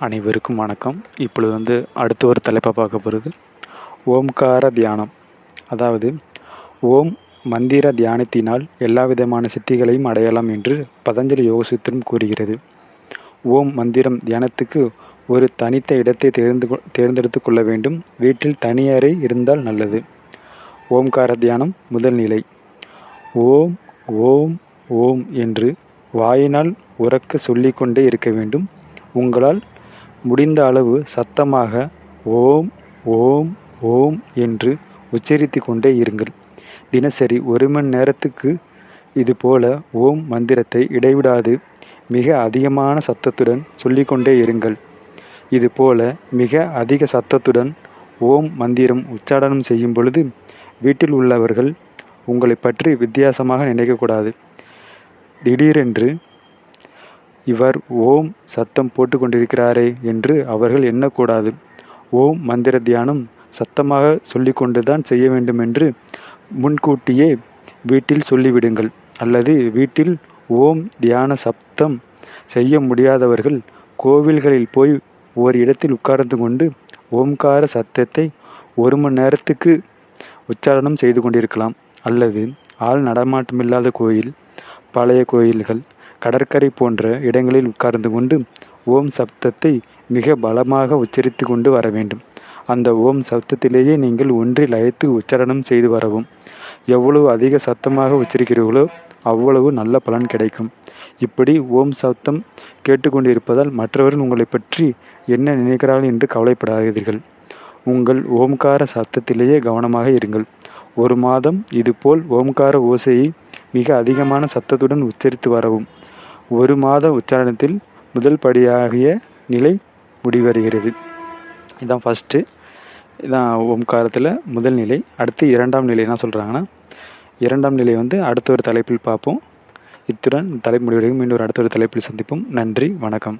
அனைவருக்கும் வணக்கம். இப்பொழுது அடுத்த ஒரு தலைப்பை பார்க்க போகிறது ஓம்கார தியானம். அதாவது ஓம் மந்திர தியானத்தினால் எல்லா விதமான சித்திகளையும் அடையலாம் என்று பதஞ்சலி யோகசூத்திரம் கூறுகிறது. ஓம் மந்திரம் தியானத்துக்கு ஒரு தனித்த இடத்தை தேர்ந்தெடுத்து கொள்ள வேண்டும். வீட்டில் தனியறை இருந்தால் நல்லது. ஓம்கார தியானம் முதல் நிலை. ஓம் ஓம் ஓம் என்று வாயினால் உரக்க சொல்லிக்கொண்டே இருக்க வேண்டும். உங்களால் முடிந்த அளவு சத்தமாக ஓம் ஓம் ஓம் என்று உச்சரித்து கொண்டே இருங்கள். தினசரி 1 மணி நேரத்துக்கு இதுபோல ஓம் மந்திரத்தை இடைவிடாது மிக அதிகமான சத்தத்துடன் சொல்லிக்கொண்டே இருங்கள். இதுபோல மிக அதிக சத்தத்துடன் ஓம் மந்திரம் உச்சாடனம் செய்யும் பொழுது வீட்டில் உள்ளவர்கள் உங்களை பற்றி வித்தியாசமாக நினைக்கக்கூடாது. திடீரென்று இவர் ஓம் சத்தம் போட்டு கொண்டிருக்கிறாரே என்று அவர்கள் எண்ணக்கூடாது. ஓம் மந்திர தியானம் சத்தமாக சொல்லிக்கொண்டுதான் செய்ய வேண்டும் என்று முன்கூட்டியே வீட்டில் சொல்லிவிடுங்கள். அல்லது வீட்டில் ஓம் தியான சப்தம் செய்ய முடியாதவர்கள் கோவில்களில் போய் ஒரு இடத்தில் உட்கார்ந்து கொண்டு ஓம்கார சத்தத்தை 1 மணி நேரத்துக்கு உச்சாரணம் செய்து கொண்டிருக்கலாம். அல்லது ஆள் நடமாட்டமில்லாத கோயில், பழைய கோயில்கள், கடற்கரை போன்ற இடங்களில் உட்கார்ந்து கொண்டு ஓம் சப்தத்தை மிக பலமாக உச்சரித்து கொண்டு வர வேண்டும். அந்த ஓம் சப்தத்திலேயே நீங்கள் ஒன்றி லயத்து உச்சாரணம் செய்து வரவும். எவ்வளவு அதிக சத்தமாக உச்சரிக்கிறீர்களோ அவ்வளவு நல்ல பலன் கிடைக்கும். இப்படி ஓம் சப்தம் கேட்டுக்கொண்டிருப்பதால் மற்றவர்கள் உங்களை பற்றி என்ன நினைக்கிறார்கள் என்று கவலைப்படாதீர்கள். உங்கள் ஓம்கார சப்தத்திலேயே கவனமாக இருங்கள். 1 மாதம் இதுபோல் ஓம்கார ஓசையை மிக அதிகமான சத்தத்துடன் உச்சரித்து வரவும். 1 மாத உச்சாரணத்தில் முதல் படியாகிய நிலை முடிவடைகிறது. இதுதான் ஃபஸ்ட்டு. இதான் ஓம்காரத்தில் முதல் நிலை. அடுத்து 2ஆம் நிலை என்ன சொல்கிறாங்கன்னா, 2ஆம் நிலை அடுத்த ஒரு தலைப்பில் பார்ப்போம். இத்துடன் தலைப்பு முடிவடையும். மீண்டும் அடுத்த ஒரு தலைப்பில் சந்திப்போம். நன்றி, வணக்கம்.